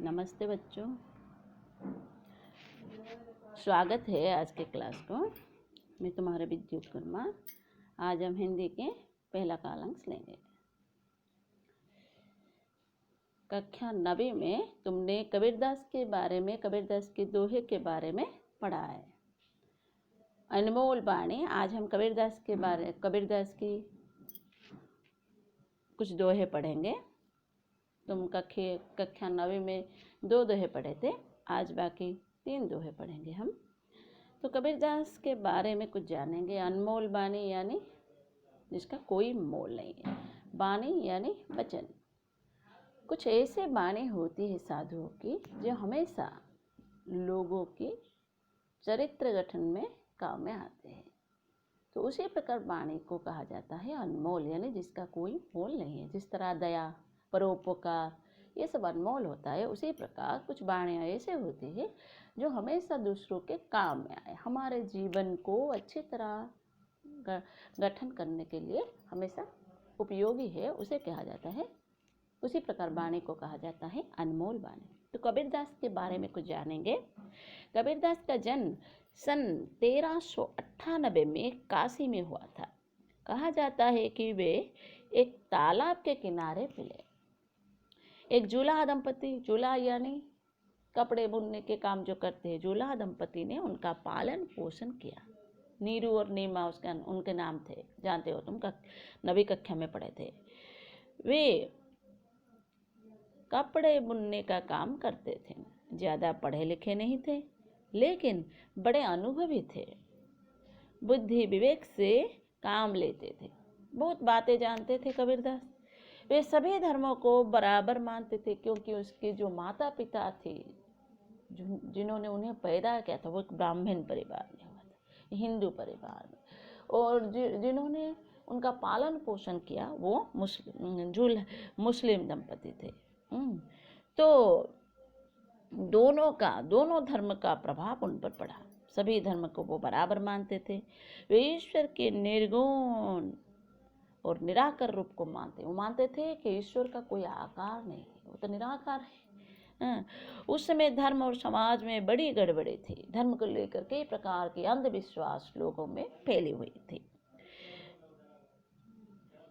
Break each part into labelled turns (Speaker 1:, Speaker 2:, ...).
Speaker 1: नमस्ते बच्चों, स्वागत है आज के क्लास को। मैं तुम्हारे विद्युत वर्मा। आज हम हिंदी के पहला कालांश लेंगे। कक्षा 9वीं में तुमने कबीरदास के बारे में, कबीरदास के दोहे के बारे में पढ़ा है। अनमोल बाणी। आज हम कबीरदास की कुछ दोहे पढ़ेंगे। तुम कक्षा 9वीं में 2 दोहे पढ़े थे, आज बाकी 3 दोहे पढ़ेंगे हम। तो कबीरदास के बारे में कुछ जानेंगे। अनमोल बानी यानी जिसका कोई मोल नहीं है। बानी यानी वचन। कुछ ऐसे बानी होती है साधुओं की जो हमेशा लोगों की चरित्र गठन में काम में आते हैं। तो उसी प्रकार बाणी को कहा जाता है अनमोल, यानी जिसका कोई मोल नहीं है। जिस तरह दया, परोपकार, ये सब अनमोल होता है, उसी प्रकार कुछ बाणियाँ ऐसे होती है जो हमेशा दूसरों के काम में आए, हमारे जीवन को अच्छी तरह गठन करने के लिए हमेशा उपयोगी है, उसे कहा जाता है। उसी प्रकार बाणी को कहा जाता है अनमोल बाणी। तो कबीरदास के बारे में कुछ जानेंगे। कबीरदास का जन्म सन 1398 में काशी में हुआ था। कहा जाता है कि वे एक तालाब के किनारे मिले। एक जुलाहा दंपति, जुलाहा यानी कपड़े बुनने के काम जो करते हैं, जुलाहा दंपति ने उनका पालन पोषण किया। नीरू और नीमा उनके नाम थे, जानते हो तुम, 9वीं कक्षा में पढ़े थे। वे कपड़े बुनने का काम करते थे। ज़्यादा पढ़े लिखे नहीं थे, लेकिन बड़े अनुभवी थे। बुद्धि विवेक से काम लेते थे। बहुत बातें जानते थे कबीरदास। वे सभी धर्मों को बराबर मानते थे, क्योंकि उसके जो माता पिता थे, जिन्होंने उन्हें पैदा किया था, वो एक ब्राह्मण परिवार में हुआ था, हिंदू परिवार में। और जिन्होंने उनका पालन पोषण किया वो मुस्लिम दंपति थे। तो दोनों धर्म का प्रभाव उन पर पड़ा। सभी धर्म को वो बराबर मानते थे। वे ईश्वर के निर्गुण और निराकार रूप को मानते। वो मानते थे कि ईश्वर का कोई आकार नहीं है, वो तो निराकार है। उस समय धर्म और समाज में बड़ी गड़बड़ी थी। धर्म को लेकर कई प्रकार के अंधविश्वास लोगों में फैली हुई थी।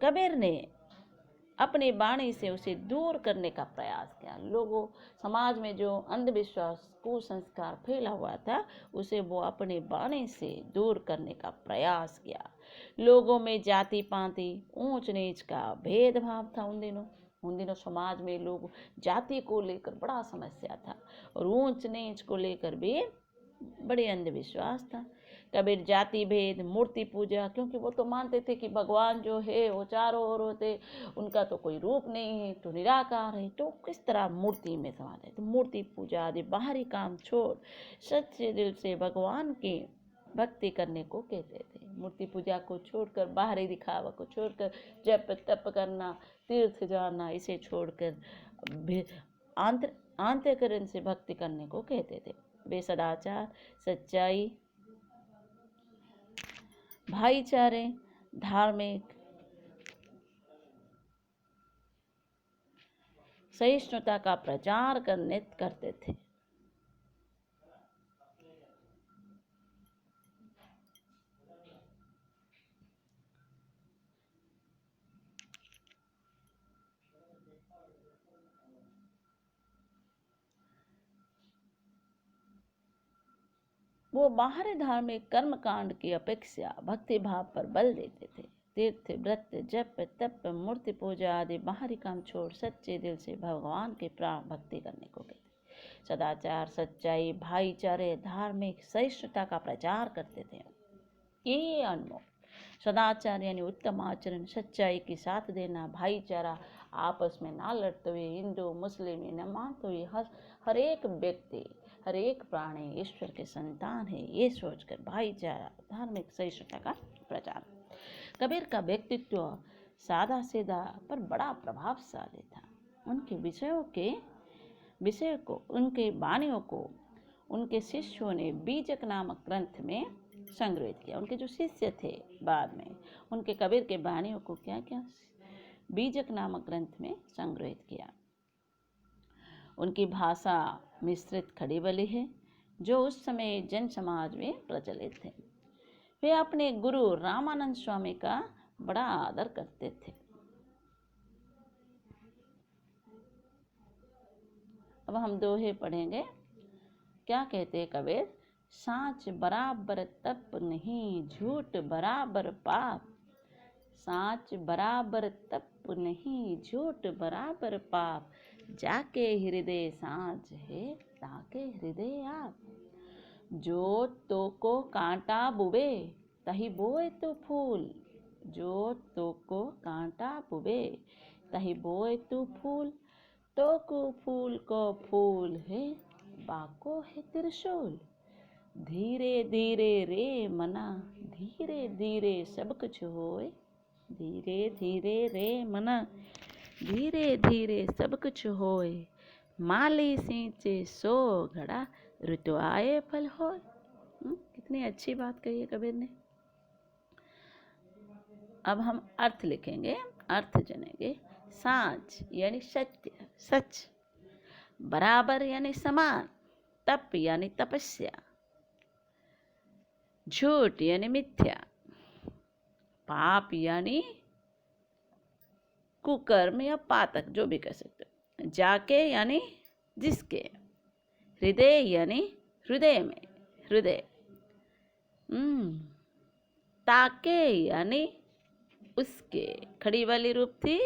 Speaker 1: कबीर ने अपनी वाणी से उसे दूर करने का प्रयास किया। लोगों, समाज में जो अंधविश्वास, कुसंस्कार फैला हुआ था, उसे वो अपनी वाणी से दूर करने का प्रयास किया। लोगों में जाति पाति, ऊंच नीच का भेदभाव था। उन दिनों समाज में लोग जाति को लेकर बड़ा समस्या था, और ऊंच नीच को लेकर भी बड़े अंधविश्वास था। कबीर जाति भेद, मूर्ति पूजा, क्योंकि वो तो मानते थे कि भगवान जो है वो चारों ओर होते, उनका तो कोई रूप नहीं है, तो निराकार है, तो किस तरह मूर्ति में समाते। तो मूर्ति पूजा आदि बाहरी काम छोड़ सच्चे दिल से भगवान की भक्ति करने को कहते थे। मूर्ति पूजा को छोड़कर, बाहरी दिखावा को छोड़कर, जप तप करना, तीर्थ जाना, इसे छोड़कर आंतरिक से भक्ति करने को कहते थे। वे सदाचार, सच्चाई, भाईचारे, धार्मिक सहिष्णुता का प्रचार करते थे। वो बाहरी धार्मिक कर्म कांड की अपेक्षा भक्ति भाव पर बल देते थे। तीर्थ, व्रत, जप तप, मूर्ति पूजा आदि बाहरी काम छोड़ सच्चे दिल से भगवान के प्राण भक्ति करने को कहते। सदाचार, सच्चाई, भाईचारे, धार्मिक सहिष्णुता का प्रचार करते थे। ये अनमोल सदाचार यानी उत्तम आचरण, सच्चाई की साथ देना, भाईचारा, आपस में ना लड़ते हुए, हिंदू मुस्लिम न मानते हुए, हर एक व्यक्ति, हर एक प्राणी ईश्वर के संतान है, ये सोचकर भाईचारा, धार्मिक सहिष्णुता का प्रचार। कबीर का व्यक्तित्व सादा सीधा पर बड़ा प्रभावशाली था। उनके विषय को, उनके वाणियों को उनके शिष्यों ने बीजक नामक ग्रंथ में संग्रहित किया। उनके जो शिष्य थे बाद में, उनके कबीर के वाणियों को क्या बीजक नामक ग्रंथ में संग्रहित किया। उनकी भाषा मिश्रित खड़ी बोली है जो उस समय जैन समाज में प्रचलित थे। वे अपने गुरु रामानंद स्वामी का बड़ा आदर करते थे। अब हम दोहे पढ़ेंगे। क्या कहते हैं कबीर? साँच बराबर तप नहीं, झूठ बराबर पाप। साँच बराबर तप नहीं, झूठ बराबर पाप। जाके हृदय साँच है, ताके हृदय आप। जो तो को कांटा बुबे, तही बोए तो फूल। जो तो को कांटा बुबे, तही बोए तो फूल। तो को फूल को फूल है, बाको है त्रिशूल। धीरे धीरे रे मना, धीरे धीरे सब कुछ होए। धीरे धीरे रे मना, धीरे धीरे सब कुछ होए। माली सींचे सो घड़ा, ऋतु आए फल होए। कितनी अच्छी बात कही है कबीर ने। अब हम अर्थ लिखेंगे, अर्थ जनेंगे। साँच यानी सत्य, सच। बराबर यानी समान, तप यानी तपस्या। झूठ यानी मिथ्या, पाप यानी कुकर्म या पातक, जो भी कह सकते हो। जाके यानी जिसके। हृदय यानी हृदय में, हृदय। ताके यानी उसके। खड़ी वाली रूप थी,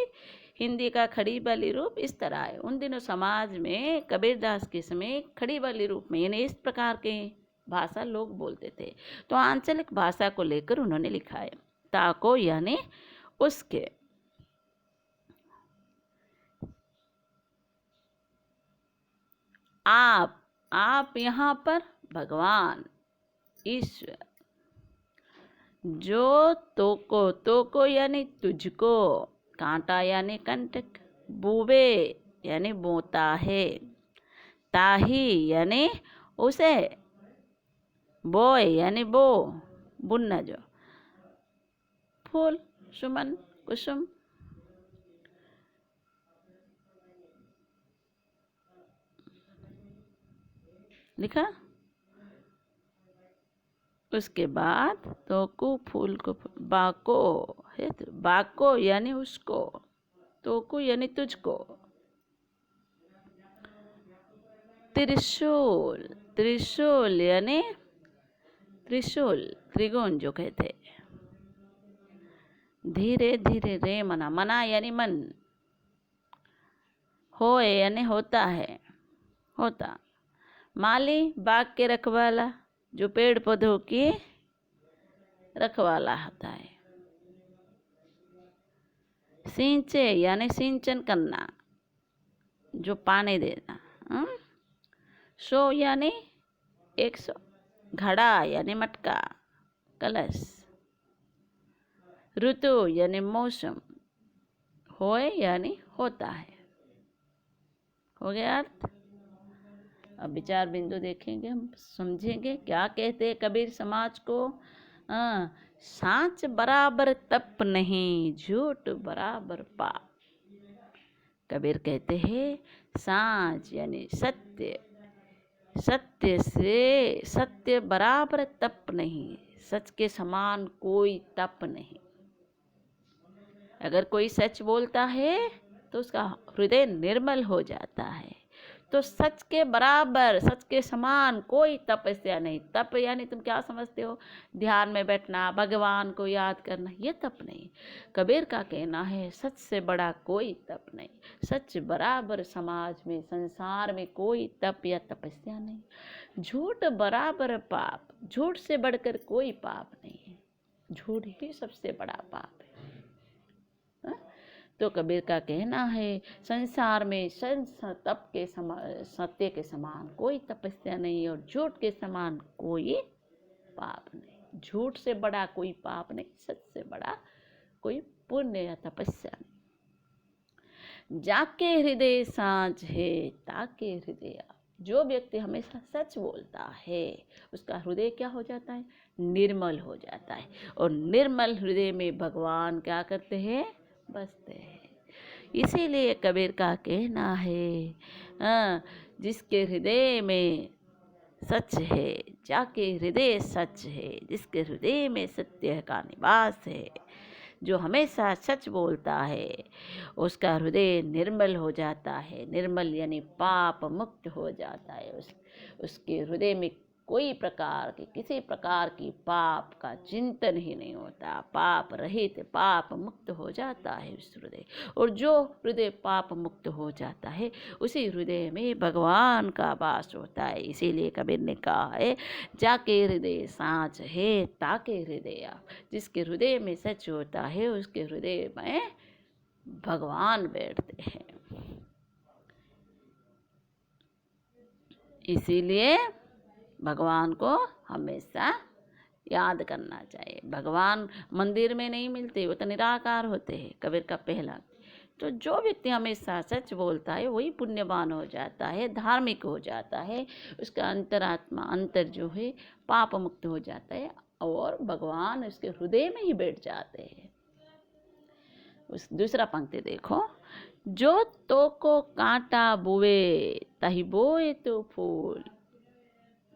Speaker 1: हिंदी का खड़ी वाली रूप इस तरह है। उन दिनों समाज में कबीरदास के समय खड़ी वाली रूप में यानी इस प्रकार के भाषा लोग बोलते थे, तो आंचलिक भाषा को लेकर उन्होंने लिखा है। ताको यानी उसके। आप यहाँ पर भगवान ईश्वर। जो तो को यानी तुझको। कांटा यानी कंटक। बूबे यानी बोता है। ताही यानी उसे। बोए यानी बो, बुनना जो। फूल, सुमन, कुसुम। लिखा। उसके बाद तो को फूल को बाको है, तो बाको यानी उसको। तो को यानी तुझको। त्रिशूल, त्रिशूल यानी त्रिशूल, त्रिगुण जो कहते। धीरे धीरे रे मना, मना यानी मन। होए यानी होता है, होता। माली बाग के रखवाला, जो पेड़ पौधों की रखवाला होता है। सिंचे यानी सिंचन करना, जो पानी देना। सो यानी 100। घड़ा यानी मटका, कलश। ऋतु यानी मौसम। होए यानी होता है। हो गया अर्थ। अब विचार बिंदु देखेंगे, हम समझेंगे क्या कहते हैं कबीर समाज को। साँच बराबर तप नहीं, झूठ बराबर पाप। कबीर कहते हैं साँच यानी सत्य, सत्य से सत्य बराबर तप नहीं। सच के समान कोई तप नहीं। अगर कोई सच बोलता है तो उसका हृदय निर्मल हो जाता है। तो सच के बराबर, सच के समान कोई तपस्या नहीं। तप यानी तुम क्या समझते हो? ध्यान में बैठना, भगवान को याद करना, ये तप नहीं। कबीर का कहना है सच से बड़ा कोई तप नहीं। सच बराबर समाज में, संसार में कोई तप या तपस्या नहीं। झूठ बराबर पाप, झूठ से बढ़कर कोई पाप नहीं है। झूठ ही सबसे बड़ा पाप है। तो कबीर का कहना है संसार में तप के समान, सत्य के समान कोई तपस्या नहीं और झूठ के समान कोई पाप नहीं। झूठ से बड़ा कोई पाप नहीं, सच से बड़ा कोई पुण्य या तपस्या नहीं। जाके हृदय साँच है, ताके हृदय। जो व्यक्ति हमेशा सच बोलता है उसका हृदय क्या हो जाता है? निर्मल हो जाता है। और निर्मल हृदय में भगवान क्या करते हैं? बसते हैं। इसीलिए कबीर का कहना है, जिसके हृदय में सच है, जाके हृदय सच है, जिसके हृदय में सत्य का निवास है, जो हमेशा सच बोलता है, उसका हृदय निर्मल हो जाता है। निर्मल यानी पाप मुक्त हो जाता है। उसके हृदय में कोई प्रकार की, किसी प्रकार की पाप का चिंतन ही नहीं होता। पाप रहित, पाप मुक्त हो जाता है उस हृदय। और जो हृदय पाप मुक्त हो जाता है, उसी हृदय में भगवान का वास होता है। इसीलिए कबीर ने कहा है, जाके हृदय साँच है, ताके हृदय। जिसके हृदय में सच होता है, उसके हृदय में भगवान बैठते हैं। इसीलिए भगवान को हमेशा याद करना चाहिए। भगवान मंदिर में नहीं मिलते, वो तो निराकार होते हैं। कबीर का पहला तो जो व्यक्ति हमेशा सच बोलता है वही पुण्यवान हो जाता है, धार्मिक हो जाता है। उसका अंतरात्मा, अंतर जो है, पाप मुक्त हो जाता है और भगवान उसके हृदय में ही बैठ जाते हैं। उस दूसरा पंक्ति देखो, जो तो को कांटा बुए तही बोए तो फूल,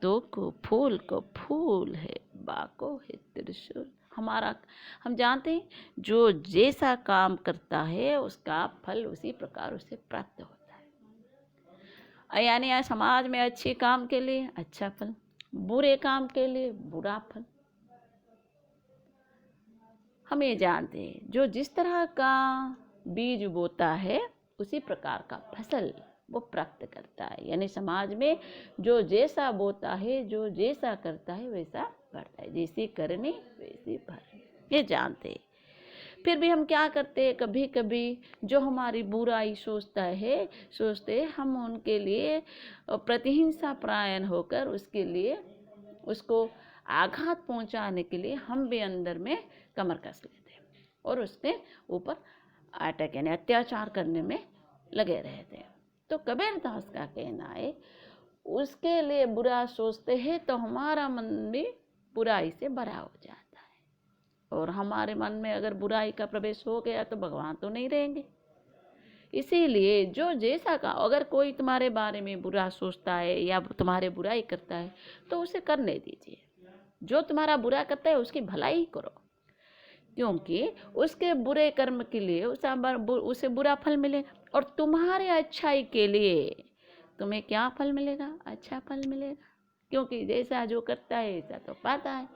Speaker 1: तो को फूल है, बाको है त्रिशूल। हम जानते हैं, जो जैसा काम करता है उसका फल उसी प्रकार उसे प्राप्त होता है। यानी समाज में अच्छे काम के लिए अच्छा फल, बुरे काम के लिए बुरा फल। हम ये जानते हैं, जो जिस तरह का बीज बोता है उसी प्रकार का फसल वो प्राप्त करता है। यानी समाज में जो जैसा बोता है, जो जैसा करता है वैसा बढ़ता है। जैसी करनी वैसी भरनी, ये जानते हैं। फिर भी हम क्या करते हैं, कभी कभी जो हमारी बुराई सोचते हम उनके लिए प्रतिहिंसा परायण होकर उसके लिए, उसको आघात पहुंचाने के लिए हम भी अंदर में कमर कस लेते हैं और उसके ऊपर अटैक यानी अत्याचार करने में लगे रहते हैं। तो कबीर दास का कहना है, उसके लिए बुरा सोचते हैं तो हमारा मन भी बुराई से भरा हो जाता है। और हमारे मन में अगर बुराई का प्रवेश हो गया तो भगवान तो नहीं रहेंगे। इसीलिए जो जैसा का, अगर कोई तुम्हारे बारे में बुरा सोचता है या तुम्हारे बुराई करता है तो उसे करने दीजिए। जो तुम्हारा बुरा करता है उसकी भलाई करो, क्योंकि उसके बुरे कर्म के लिए उसे बुरा फल मिलेगा। और तुम्हारे अच्छाई के लिए तुम्हें क्या फल मिलेगा? अच्छा फल मिलेगा। क्योंकि जैसा जो करता है ऐसा तो पाता है।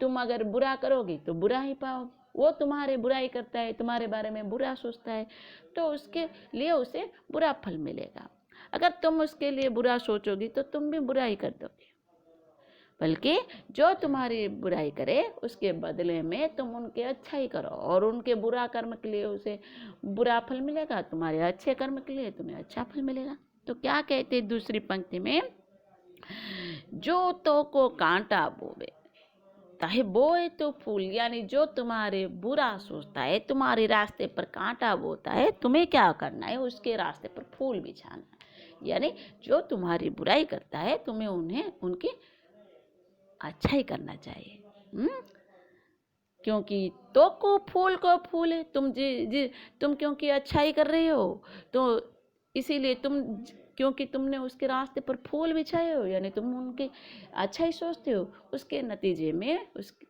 Speaker 1: तुम अगर बुरा करोगे तो बुरा ही पाओगे। वो तुम्हारे बुराई करता है, तुम्हारे बारे में बुरा सोचता है, तो उसके लिए उसे बुरा फल मिलेगा। अगर तुम उसके लिए बुरा सोचोगी तो तुम भी बुरा ही कर दोगे। बल्कि जो तुम्हारी बुराई करे उसके बदले में तुम उनके अच्छा ही करो, और उनके बुरा कर्म के लिए उसे बुरा फल मिलेगा, तुम्हारे अच्छे कर्म के लिए तुम्हें अच्छा फल मिलेगा। तो क्या कहते दूसरी पंक्ति में, जो तो को कांटा बोवे ताहे बोए तो फूल। यानी जो तुम्हारे बुरा सोचता है, तुम्हारे रास्ते पर कांटा बोता है, तुम्हें क्या करना है? उसके रास्ते पर फूल बिछाना। यानी जो तुम्हारी बुराई करता है तुम्हें उनकी अच्छा ही करना चाहिए। क्योंकि तो को फूल है। तुम क्योंकि अच्छा ही कर रहे हो, तो इसीलिए क्योंकि तुमने उसके रास्ते पर फूल बिछाए हो, यानी तुम उनके अच्छा ही सोचते हो, उसके नतीजे में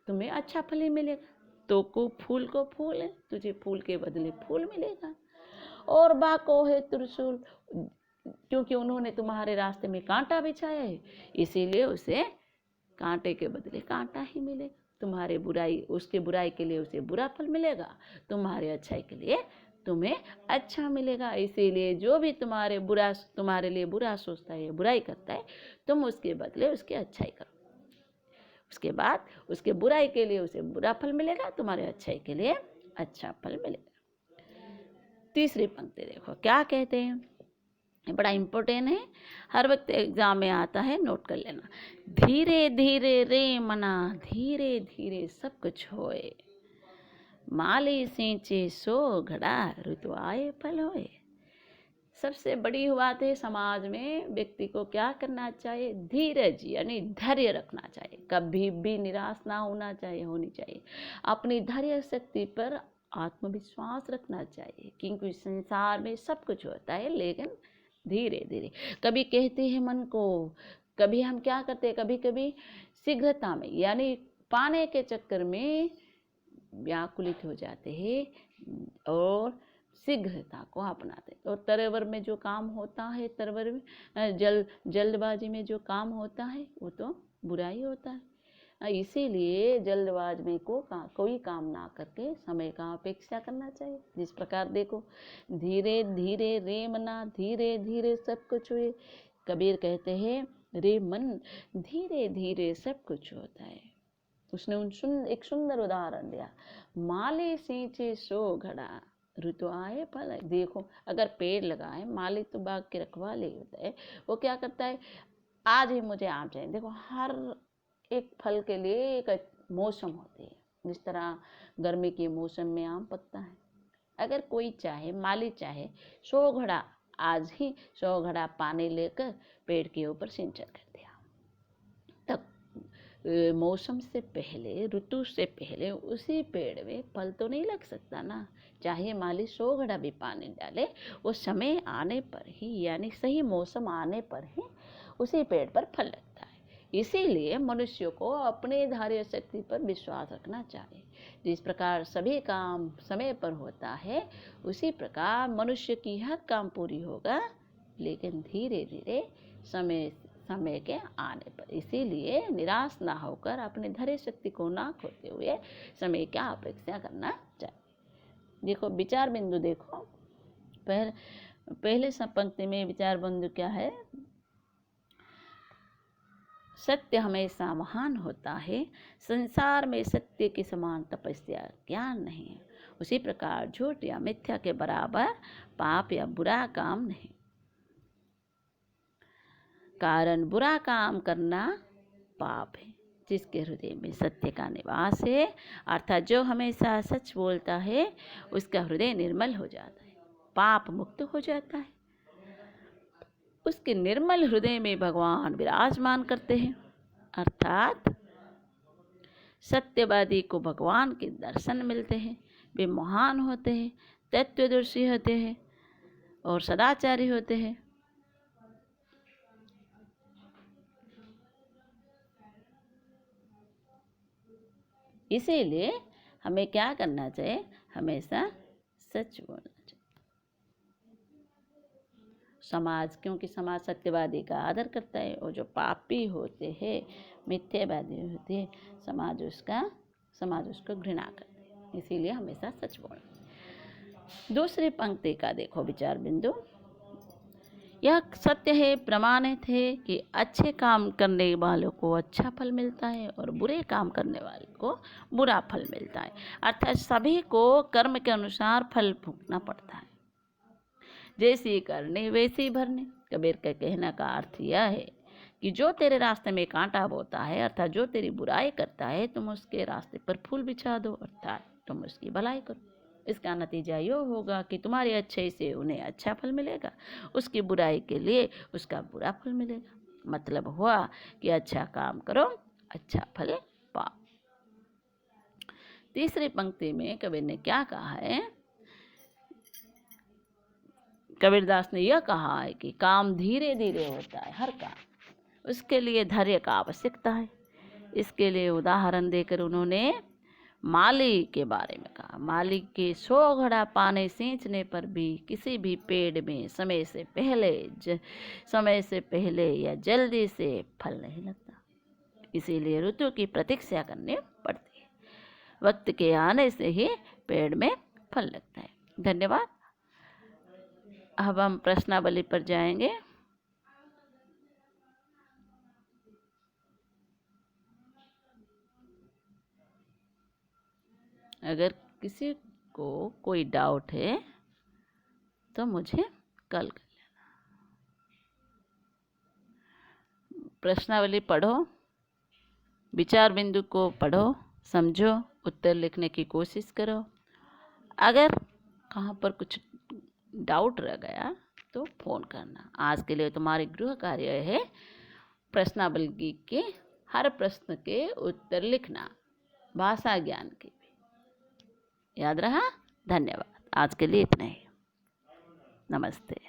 Speaker 1: तुम्हें अच्छा फल ही मिलेगा। तो को फूल है, तुझे फूल के बदले फूल मिलेगा। और बाको है त्रिशूल, क्योंकि उन्होंने तुम्हारे रास्ते में कांटा बिछाया है, इसीलिए उसे कांटे के बदले कांटा ही मिलेगा। तुम्हारे बुराई, उसके बुराई के लिए उसे बुरा फल मिलेगा, तुम्हारे अच्छाई के लिए तुम्हें अच्छा मिलेगा। इसीलिए जो भी तुम्हारे लिए बुरा सोचता है, बुराई करता है, तुम उसके बदले उसके अच्छाई करो। उसके बाद उसके बुराई के लिए उसे बुरा फल मिलेगा, तुम्हारे अच्छाई के लिए अच्छा फल मिलेगा। तीसरी पंक्ति देखो क्या कहते हैं, बड़ा इम्पोर्टेंट है, हर वक्त एग्जाम में आता है, नोट कर लेना। धीरे धीरे रे मना, धीरे धीरे सब कुछ होए, माली सींचे सो घड़ा, ऋतु आए फल होए। सबसे बड़ी बात है, समाज में व्यक्ति को क्या करना चाहिए? धीरज यानी धैर्य रखना चाहिए। कभी भी निराश ना होनी चाहिए। अपनी धैर्य शक्ति पर आत्मविश्वास रखना चाहिए, क्योंकि संसार में सब कुछ होता है, लेकिन धीरे धीरे। कभी कहते हैं मन को, कभी हम क्या करते हैं, कभी कभी शीघ्रता में यानी पाने के चक्कर में व्याकुलित हो जाते हैं और शीघ्रता को अपनाते हैं। और तरवर में जो काम होता है, तरवर में जल्दबाजी में जो काम होता है वो तो बुराई होता है। इसीलिए जल्दबाज में कोई काम ना करके समय का अपेक्षा करना चाहिए। जिस प्रकार देखो, धीरे धीरे रे मना, धीरे धीरे सब कुछ हुए। कबीर कहते हैं, रे मन धीरे धीरे सब कुछ होता है। उसने एक सुंदर उदाहरण दिया, माली सींचे सो घड़ा ऋतु आए फल। देखो, अगर पेड़ लगाए, माली तो बाग के रखवाले होता है, वो क्या करता है, आज ही मुझे आम चाहिए। देखो, हर एक फल के लिए एक मौसम होती है। जिस तरह गर्मी के मौसम में आम पकता है, अगर कोई चाहे, माली चाहे 100 घड़ा, आज ही 100 घड़ा पानी लेकर पेड़ के ऊपर सिंचाई कर दिया, तब मौसम से पहले, ऋतु से पहले उसी पेड़ में फल तो नहीं लग सकता ना। चाहे माली 100 घड़ा भी पानी डाले, वो समय आने पर ही, यानी सही मौसम आने पर ही उसी पेड़ पर फल लगता है। इसीलिए मनुष्य को अपने धैर्य शक्ति पर विश्वास रखना चाहिए। जिस प्रकार सभी काम समय पर होता है, उसी प्रकार मनुष्य की हर काम पूरी होगा, लेकिन धीरे धीरे समय के आने पर। इसीलिए निराश ना होकर अपने धैर्य शक्ति को ना खोते हुए समय की अपेक्षा करना चाहिए। देखो, विचार बिंदु देखो, पहले सब पंक्ति में विचार बिंदु क्या है, सत्य हमेशा महान होता है, संसार में सत्य के समान तपस्या ज्ञान नहीं है। उसी प्रकार झूठ या मिथ्या के बराबर पाप या बुरा काम नहीं। कारण बुरा काम करना पाप है। जिसके हृदय में सत्य का निवास है, अर्थात जो हमेशा सच बोलता है, उसका हृदय निर्मल हो जाता है, पाप मुक्त हो जाता है। उसके निर्मल हृदय में भगवान विराजमान करते हैं, अर्थात सत्यवादी को भगवान के दर्शन मिलते हैं। वे महान होते हैं, तत्वदर्शी होते हैं और सदाचारी होते हैं। इसीलिए हमें क्या करना चाहिए, हमेशा सच बोलना चाहिए। समाज, क्योंकि समाज सत्यवादी का आदर करता है, और जो पापी होते हैं, मिथ्यावादी होते हैं, समाज उसको घृणा करते हैं। इसीलिए हमेशा सच बोलना। दूसरी पंक्ति का देखो विचार बिंदु, यह सत्य है, प्रमाणित है कि अच्छे काम करने वालों को अच्छा फल मिलता है और बुरे काम करने वालों को बुरा फल मिलता है। अर्थात सभी को कर्म के अनुसार फल भुगतना पड़ता है, जैसी करनी वैसी भरनी। कबीर के कहने का अर्थ यह है कि जो तेरे रास्ते में कांटा बोता है, अर्थात जो तेरी बुराई करता है, तुम उसके रास्ते पर फूल बिछा दो, अर्थात तुम उसकी भलाई करो। इसका नतीजा यह होगा कि तुम्हारे अच्छे से उन्हें अच्छा फल मिलेगा, उसकी बुराई के लिए उसका बुरा फल मिलेगा। मतलब हुआ कि अच्छा काम करो, अच्छा फल पाओ। तीसरी पंक्ति में कबीर ने क्या कहा है, कबीरदास ने यह कहा है कि काम धीरे धीरे होता है, हर काम, उसके लिए धैर्य का आवश्यकता है। इसके लिए उदाहरण देकर उन्होंने माली के बारे में कहा। माली के 100 घड़ा पानी सींचने पर भी किसी भी पेड़ में समय से पहले या जल्दी से फल नहीं लगता। इसीलिए ऋतु की प्रतीक्षा करनी पड़ती है, वक्त के आने से ही पेड़ में फल लगता है। धन्यवाद। अब हम प्रश्नावली पर जाएंगे। अगर किसी को कोई डाउट है तो मुझे कॉल कर लेना। प्रश्नावली पढ़ो, विचार बिंदु को पढ़ो, समझो, उत्तर लिखने की कोशिश करो। अगर कहाँ पर कुछ डाउट रह गया तो फ़ोन करना। आज के लिए तुम्हारे गृह कार्य है प्रश्नावली के हर प्रश्न के उत्तर लिखना, भाषा ज्ञान के भी। याद रहा? धन्यवाद। आज के लिए इतना ही। नमस्ते।